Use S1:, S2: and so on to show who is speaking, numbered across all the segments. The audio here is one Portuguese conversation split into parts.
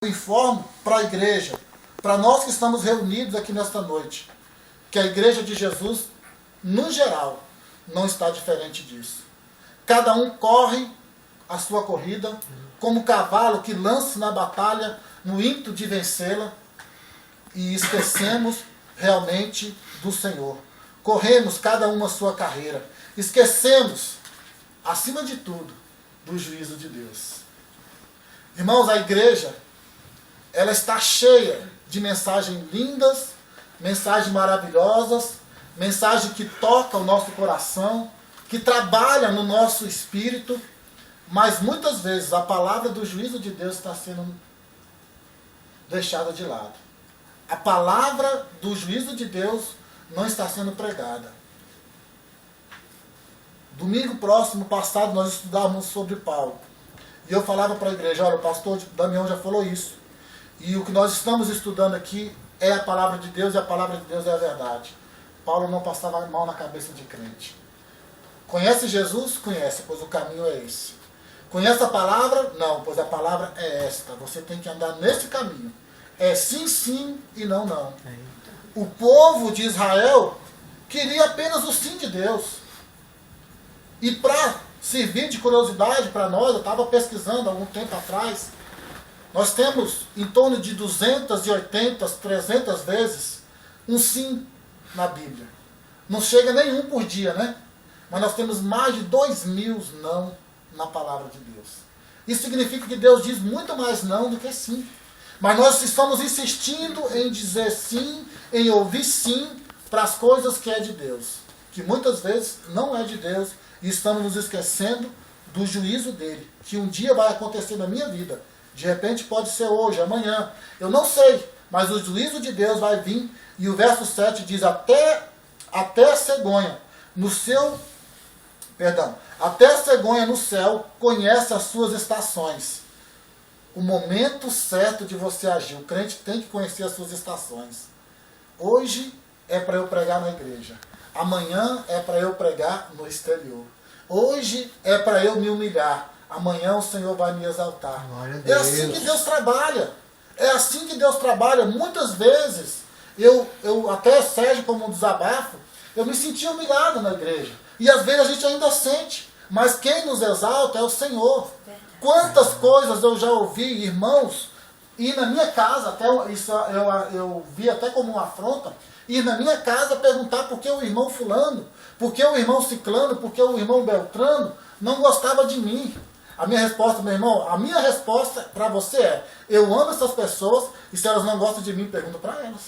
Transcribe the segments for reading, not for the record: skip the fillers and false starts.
S1: informo para a igreja, para nós que estamos reunidos aqui nesta noite, que a igreja de Jesus, no geral, não está diferente disso. Cada um corre a sua corrida, como cavalo que lança na batalha, no ímpeto de vencê-la, e esquecemos realmente do Senhor. Corremos cada um a sua carreira. Esquecemos, acima de tudo, do juízo de Deus. Irmãos, a igreja, ela está cheia de mensagens lindas, mensagens maravilhosas, mensagem que toca o nosso coração, que trabalha no nosso espírito, mas muitas vezes a palavra do juízo de Deus está sendo deixada de lado. A palavra do juízo de Deus não está sendo pregada. Domingo passado, nós estudávamos sobre Paulo. E eu falava para a igreja, olha, o pastor Damião já falou isso. E o que nós estamos estudando aqui é a palavra de Deus, e a palavra de Deus é a verdade. Paulo não passava a mão na cabeça de crente. Conhece Jesus? Conhece, pois o caminho é esse. Conhece a palavra? Não, pois a palavra é esta. Você tem que andar nesse caminho. É sim, sim e não, não. O povo de Israel queria apenas o sim de Deus. E para servir de curiosidade para nós, eu estava pesquisando algum tempo atrás, nós temos em torno de 280, 300 vezes um sim na Bíblia. Não chega nenhum por dia, né? Mas nós temos mais de 2.000 não na palavra de Deus. Isso significa que Deus diz muito mais não do que sim. Mas nós estamos insistindo em dizer sim, em ouvir sim para as coisas que é de Deus. Que muitas vezes não é de Deus e estamos nos esquecendo do juízo dele. Que um dia vai acontecer na minha vida. De repente pode ser hoje, amanhã. Eu não sei, mas o juízo de Deus vai vir. E o verso 7 diz, até a cegonha no seu... Perdão. Até a cegonha no céu conhece as suas estações. O momento certo de você agir. O crente tem que conhecer as suas estações. Hoje é para eu pregar na igreja. Amanhã é para eu pregar no exterior. Hoje é para eu me humilhar. Amanhã o Senhor vai me exaltar. É assim que Deus trabalha. É assim que Deus trabalha. Muitas vezes, eu até Sérgio, como um desabafo, eu me senti humilhado na igreja. E às vezes a gente ainda sente. Mas quem nos exalta é o Senhor. Quantas coisas eu já ouvi, irmãos, ir na minha casa, até isso eu vi até como uma afronta, ir na minha casa perguntar por que o irmão fulano, por que o irmão ciclano, por que o irmão beltrano não gostava de mim. A minha resposta, meu irmão, a minha resposta para você é, eu amo essas pessoas e se elas não gostam de mim, pergunta para elas.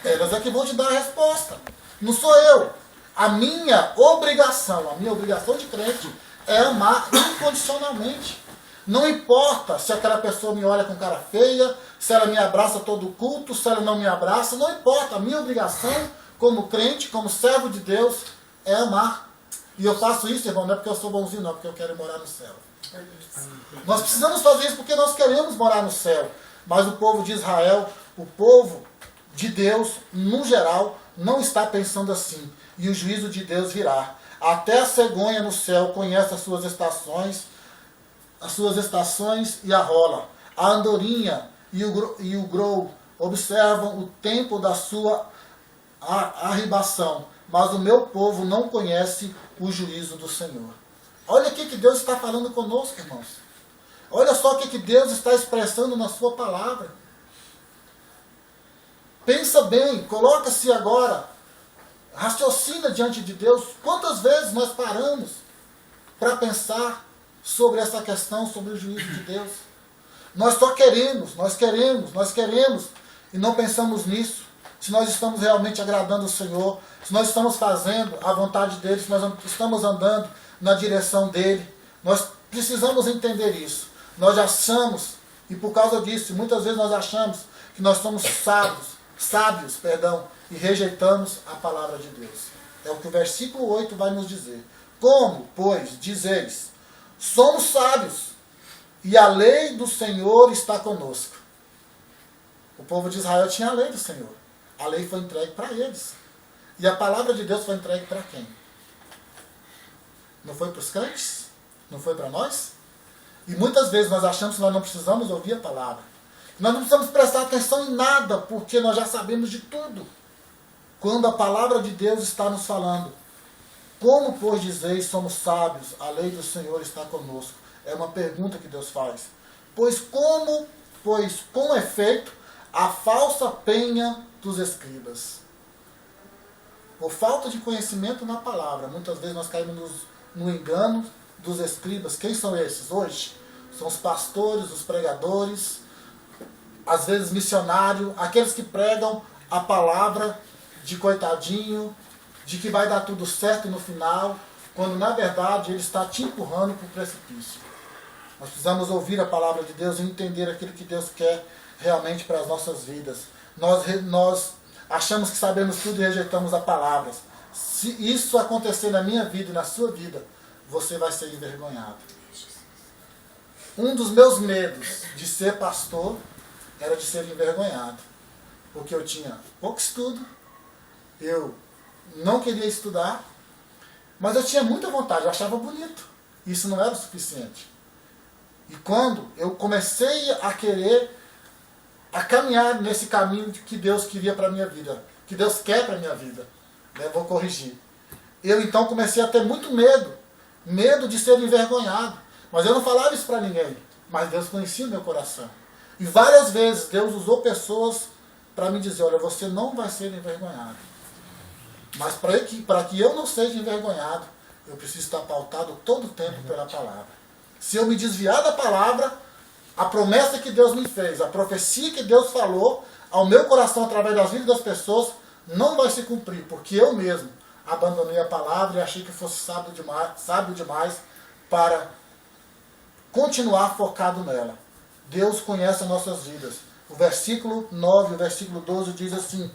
S1: Elas é que vão te dar a resposta. Não sou eu. A minha obrigação de crente é amar incondicionalmente. Não importa se aquela pessoa me olha com cara feia, se ela me abraça todo culto, se ela não me abraça, não importa. A minha obrigação como crente, como servo de Deus, é amar. E eu faço isso, irmão, não é porque eu sou bonzinho, não, porque eu quero morar no céu. Nós precisamos fazer isso porque nós queremos morar no céu. Mas o povo de Israel, o povo de Deus, no geral, não está pensando assim. E o juízo de Deus virá. Até a cegonha no céu conhece as suas estações e a rola. A andorinha e o grou observam o tempo da sua arribação. Mas o meu povo não conhece o juízo do Senhor. Olha o que Deus está falando conosco, irmãos. Olha só o que Deus está expressando na sua palavra. Pensa bem, coloca-se agora, raciocina diante de Deus. Quantas vezes nós paramos para pensar sobre essa questão, sobre o juízo de Deus? Nós só queremos, e não pensamos nisso. Se nós estamos realmente agradando o Senhor, se nós estamos fazendo a vontade dEle, se nós estamos andando na direção dEle, nós precisamos entender isso. Nós achamos, e por causa disso, muitas vezes nós achamos que nós somos sábios, e rejeitamos a palavra de Deus. É o que o versículo 8 vai nos dizer. Como, pois, dizeis, somos sábios, e a lei do Senhor está conosco. O povo de Israel tinha a lei do Senhor. A lei foi entregue para eles. E a palavra de Deus foi entregue para quem? Não foi para os crentes? Não foi para nós? E muitas vezes nós achamos que nós não precisamos ouvir a palavra. Nós não precisamos prestar atenção em nada, porque nós já sabemos de tudo. Quando a palavra de Deus está nos falando, como, pois, dizeis, somos sábios, a lei do Senhor está conosco? É uma pergunta que Deus faz. Pois com efeito, a falsa penha dos escribas. Por falta de conhecimento na palavra, muitas vezes nós caímos no engano dos escribas. Quem são esses hoje? São os pastores, os pregadores, às vezes missionários, aqueles que pregam a palavra de coitadinho, de que vai dar tudo certo no final, quando na verdade ele está te empurrando para o precipício. Nós precisamos ouvir a palavra de Deus e entender aquilo que Deus quer realmente para as nossas vidas. Nós achamos que sabemos tudo e rejeitamos a palavra. Se isso acontecer na minha vida e na sua vida, você vai ser envergonhado. Um dos meus medos de ser pastor era de ser envergonhado. Porque eu tinha pouco estudo, eu não queria estudar, mas eu tinha muita vontade, eu achava bonito. Isso não era o suficiente. E quando eu comecei a querer a caminhar nesse caminho que Deus queria para a minha vida, que Deus quer para a minha vida, né? Vou corrigir. Eu então comecei a ter muito medo de ser envergonhado. Mas eu não falava isso para ninguém, mas Deus conhecia o meu coração. E várias vezes Deus usou pessoas para me dizer, olha, você não vai ser envergonhado. Mas para que eu não seja envergonhado, eu preciso estar pautado todo o tempo pela palavra. Se eu me desviar da palavra, a promessa que Deus me fez, a profecia que Deus falou ao meu coração através das vidas das pessoas, não vai se cumprir, porque eu mesmo abandonei a palavra e achei que fosse sábio demais para continuar focado nela. Deus conhece as nossas vidas. O versículo 9, o versículo 12 diz assim,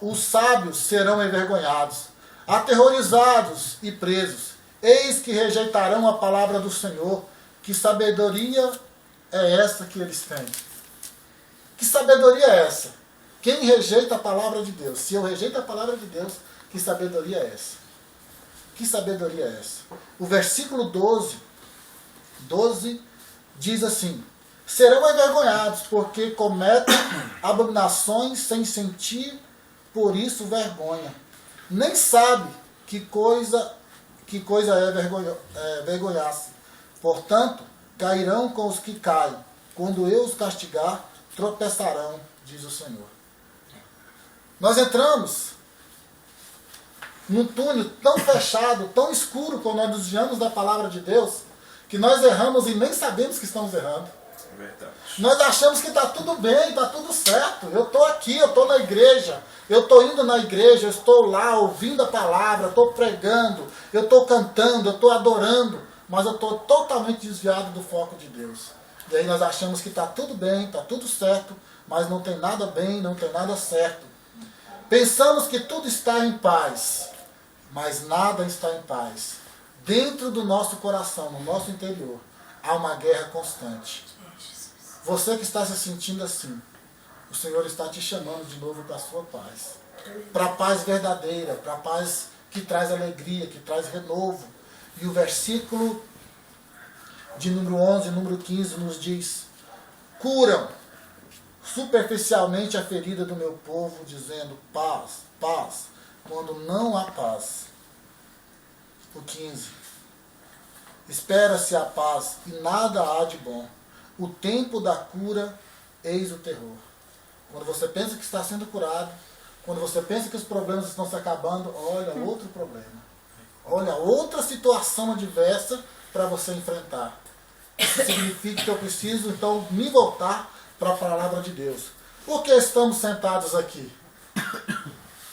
S1: os sábios serão envergonhados, aterrorizados e presos. Eis que rejeitarão a palavra do Senhor. Que sabedoria é essa que eles têm? Que sabedoria é essa? Quem rejeita a palavra de Deus? Se eu rejeito a palavra de Deus, que sabedoria é essa? Que sabedoria é essa? O versículo 12 diz assim, serão envergonhados, porque cometem abominações sem sentir, por isso vergonha. Nem sabe que coisa é vergonhar-se. Portanto, cairão com os que caem. Quando eu os castigar, tropeçarão, diz o Senhor. Nós entramos num túnel tão fechado, tão escuro, quando nós nos desviamos da palavra de Deus, que nós erramos e nem sabemos que estamos errando.
S2: Verdade.
S1: Nós achamos que está tudo bem, está tudo certo. Eu estou aqui, eu estou na igreja, eu estou indo na igreja, eu estou lá ouvindo a palavra, eu estou pregando, eu estou cantando, eu estou adorando, mas eu estou totalmente desviado do foco de Deus. E aí nós achamos que está tudo bem, está tudo certo, mas não tem nada bem, não tem nada certo. Pensamos que tudo está em paz, mas nada está em paz. Dentro do nosso coração, no nosso interior, há uma guerra constante. Você que está se sentindo assim, o Senhor está te chamando de novo para a sua paz. Para a paz verdadeira, para a paz que traz alegria, que traz renovo. E o versículo de número 11, número 15 nos diz, curam superficialmente a ferida do meu povo, dizendo paz, paz, quando não há paz. O 15. Espera-se a paz e nada há de bom. O tempo da cura, eis o terror. Quando você pensa que está sendo curado, quando você pensa que os problemas estão se acabando, olha outro problema. Olha outra situação adversa para você enfrentar. Isso significa que eu preciso, então, me voltar para a palavra de Deus. Por que estamos sentados aqui?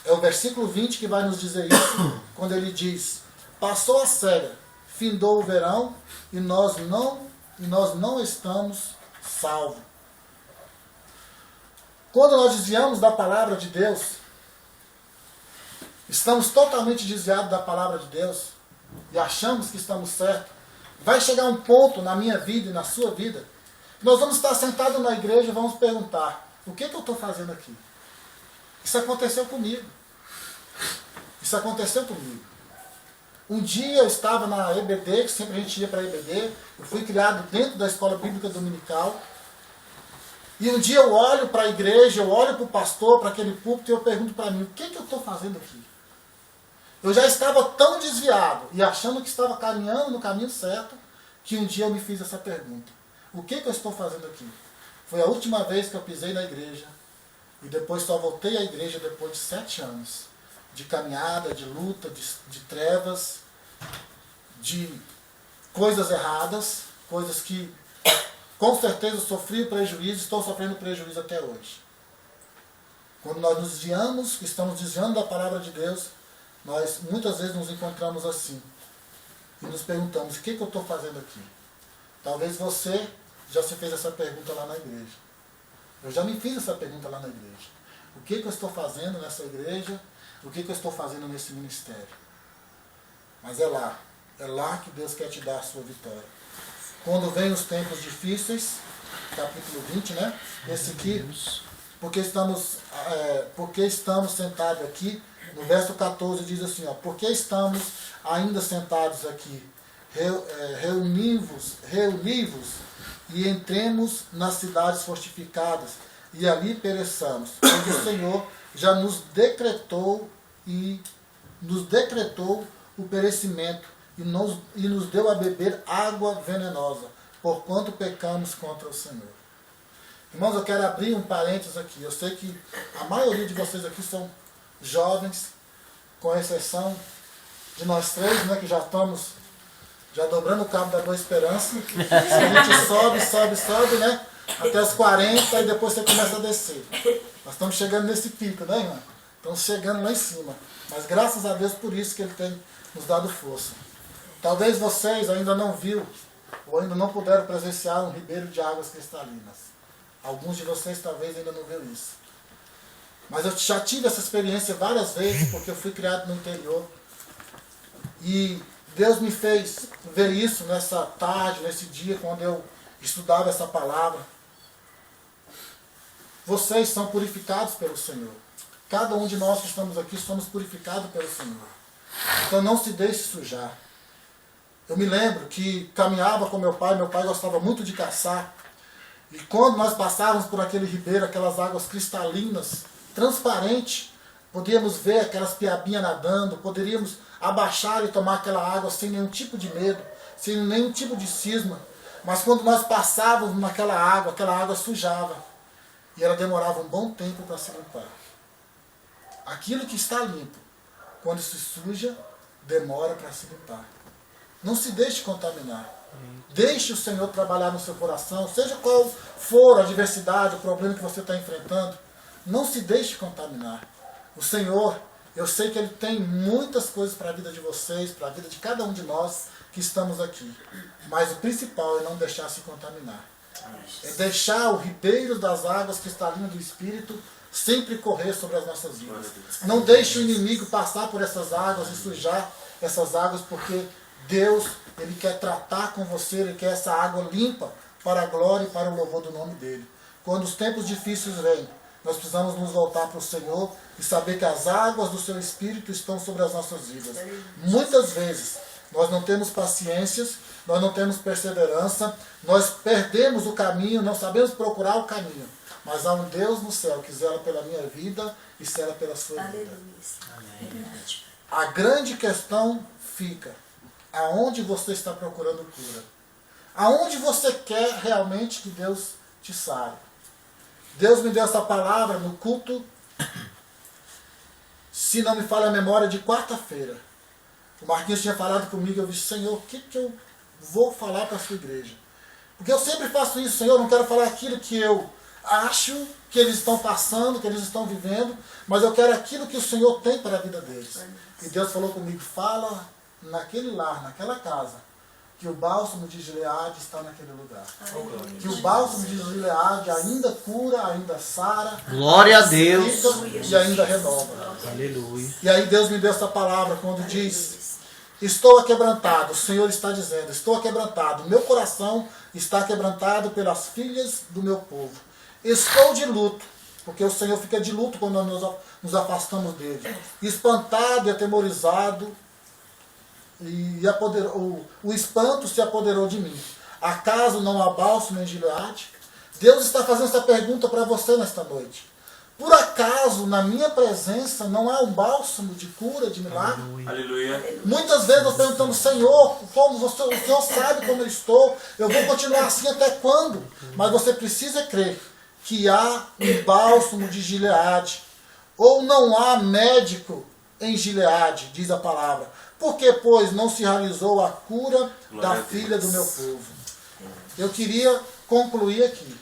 S1: É o versículo 20 que vai nos dizer isso, quando ele diz, passou a cega, findou o verão e nós não estamos salvos. Quando nós desviamos da palavra de Deus, estamos totalmente desviados da palavra de Deus e achamos que estamos certos, vai chegar um ponto na minha vida e na sua vida, nós vamos estar sentados na igreja e vamos perguntar, o que eu estou fazendo aqui? Isso aconteceu comigo. Isso aconteceu comigo. Um dia eu estava na EBD, que sempre a gente ia para a EBD, eu fui criado dentro da escola bíblica dominical, E um dia eu olho para a igreja, eu olho para o pastor, para aquele púlpito, e eu pergunto para mim, o que eu estou fazendo aqui? Eu já estava tão desviado e achando que estava caminhando no caminho certo, que um dia eu me fiz essa pergunta. O que eu estou fazendo aqui? Foi a última vez que eu pisei na igreja, e depois só voltei à igreja depois de 7 anos. De caminhada, de luta, de trevas, de coisas erradas, coisas que com certeza sofri prejuízo, estou sofrendo prejuízo até hoje. Quando nós nos desviamos, estamos desviando da palavra de Deus, nós muitas vezes nos encontramos assim. E nos perguntamos, o que eu estou fazendo aqui? Talvez você já se fez essa pergunta lá na igreja. Eu já me fiz essa pergunta lá na igreja. O que eu estou fazendo nessa igreja? O que eu estou fazendo nesse ministério? Mas é lá que Deus quer te dar a sua vitória. Quando vem os tempos difíceis, capítulo 20, né? Esse aqui, porque estamos sentados aqui, no verso 14 diz assim, ó, porque estamos ainda sentados aqui, reunivos e entremos nas cidades fortificadas e ali pereçamos, pois o Senhor já nos decretou o perecimento e nos deu a beber água venenosa, porquanto pecamos contra o Senhor. Irmãos, eu quero abrir um parênteses aqui. Eu sei que a maioria de vocês aqui são jovens, com exceção de nós três, né, que já estamos dobrando o cabo da Boa Esperança. A gente sobe, né, até os 40 e depois você começa a descer. Nós estamos chegando nesse pico, né, irmão? Estamos chegando lá em cima. Mas graças a Deus por isso que Ele tem nos dado força. Talvez vocês ainda não viram ou ainda não puderam presenciar um ribeiro de águas cristalinas. Alguns de vocês talvez ainda não viram isso. Mas eu já tive essa experiência várias vezes, porque eu fui criado no interior. E Deus me fez ver isso nessa tarde, nesse dia, quando eu estudava essa palavra. Vocês são purificados pelo Senhor. Cada um de nós que estamos aqui somos purificados pelo Senhor. Então não se deixe sujar. Eu me lembro que caminhava com meu pai gostava muito de caçar. E quando nós passávamos por aquele ribeiro, aquelas águas cristalinas, transparentes, podíamos ver aquelas piabinhas nadando, poderíamos abaixar e tomar aquela água sem nenhum tipo de medo, sem nenhum tipo de cisma. Mas quando nós passávamos naquela água, aquela água sujava. E ela demorava um bom tempo para se limpar. Aquilo que está limpo, quando se suja, demora para se limpar. Não se deixe contaminar. Deixe o Senhor trabalhar no seu coração, seja qual for a adversidade, o problema que você está enfrentando. Não se deixe contaminar. O Senhor, eu sei que Ele tem muitas coisas para a vida de vocês, para a vida de cada um de nós que estamos aqui. Mas o principal é não deixar se contaminar. É deixar o ribeiro das águas cristalinas do Espírito sempre correr sobre as nossas vidas. Não deixe o inimigo passar por essas águas e sujar essas águas, porque Deus, Ele quer tratar com você, Ele quer essa água limpa para a glória e para o louvor do nome dEle. Quando os tempos difíceis vêm, nós precisamos nos voltar para o Senhor e saber que as águas do seu Espírito estão sobre as nossas vidas. Muitas vezes nós não temos paciência, nós não temos perseverança, nós perdemos o caminho, não sabemos procurar o caminho. Mas há um Deus no céu que zela pela minha vida e zela pela sua vida. A grande questão fica: aonde você está procurando cura? Aonde você quer realmente que Deus te sare? Deus me deu essa palavra no culto, se não me falha a memória, de quarta-feira. O Marquinhos tinha falado comigo, eu disse: Senhor, o que eu vou falar para a sua igreja? Porque eu sempre faço isso, Senhor, eu não quero falar aquilo que eu acho que eles estão passando, que eles estão vivendo, mas eu quero aquilo que o Senhor tem para a vida deles. E Deus falou comigo: fala naquele lar, naquela casa, que o bálsamo de Gileade está naquele lugar. Que o bálsamo de Gileade ainda cura, ainda sara.
S2: Glória a Deus.
S1: E ainda renova.
S2: Aleluia.
S1: E aí Deus me deu essa palavra quando diz: estou aquebrantado. O Senhor está dizendo: estou aquebrantado. Meu coração está quebrantado pelas filhas do meu povo. Estou de luto, porque o Senhor fica de luto quando nós nos afastamos dele. Espantado e atemorizado, e o espanto se apoderou de mim. Acaso não há bálsamo em Gileade? Deus está fazendo essa pergunta para você nesta noite. Por acaso, na minha presença, não há um bálsamo de cura, de milagre?
S3: Aleluia.
S1: Muitas vezes nós perguntamos, Senhor, o Senhor sabe como eu estou, eu vou continuar assim até quando? Mas você precisa crer que há um bálsamo de Gileade, ou não há médico em Gileade, diz a palavra. Porque, pois, não se realizou a cura da filha do meu povo? Eu queria concluir aqui.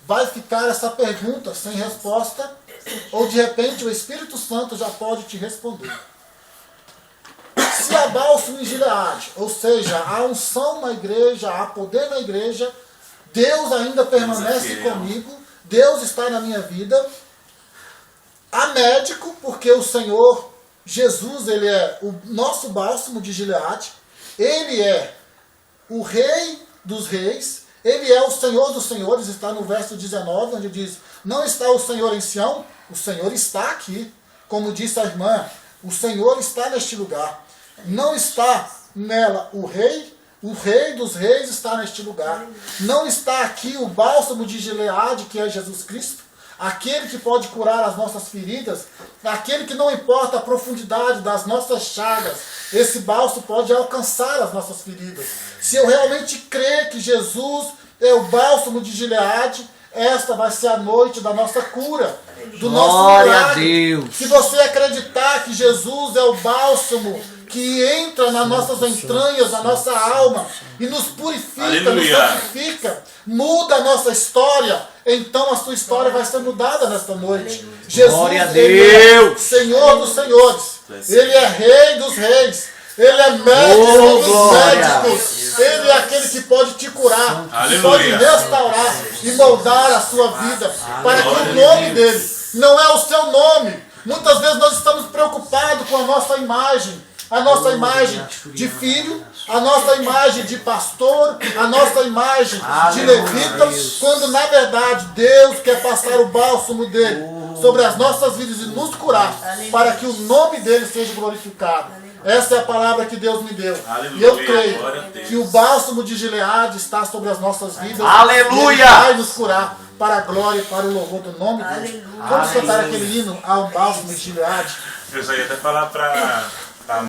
S1: Vai ficar essa pergunta sem resposta, ou de repente o Espírito Santo já pode te responder. Se há bálsamo em Gileade, ou seja, há unção na igreja, há poder na igreja, Deus ainda permanece comigo, Deus está na minha vida. Há médico, porque o Senhor Jesus, ele é o nosso bálsamo de Gileade, ele é o Rei dos Reis, ele é o Senhor dos Senhores, está no verso 19, onde diz, não está o Senhor em Sião, o Senhor está aqui. Como disse a irmã, o Senhor está neste lugar. Não está nela o Rei dos Reis está neste lugar. Não está aqui o bálsamo de Gileade, que é Jesus Cristo, aquele que pode curar as nossas feridas, aquele que não importa a profundidade das nossas chagas, esse bálsamo pode alcançar as nossas feridas. Se eu realmente crer que Jesus é o bálsamo de Gileade, esta vai ser a noite da nossa cura, do nosso milagre. Se você acreditar que Jesus é o bálsamo que entra nas nossas entranhas, na nossa alma, e nos purifica, nos santifica, muda a nossa história, então a sua história vai ser mudada nesta noite. Jesus, ele é Senhor dos Senhores, ele é Rei dos Reis, ele é médico dos médicos, ele é aquele que pode te curar, que pode restaurar e moldar a sua vida, para que o nome dele não é o seu nome. Muitas vezes nós estamos preocupados com a nossa imagem de filho, a nossa imagem de pastor, a nossa imagem de levita, quando na verdade Deus quer passar o bálsamo dele sobre as nossas vidas e nos curar, para que o nome dele seja glorificado. Essa é a palavra que Deus me deu. E eu creio que o bálsamo de Gileade está sobre as nossas vidas. Aleluia! Ele vai nos curar para a glória e para o louvor do nome de Deus. Vamos cantar aquele hino ao bálsamo de Gileade.
S3: Eu já ia até falar para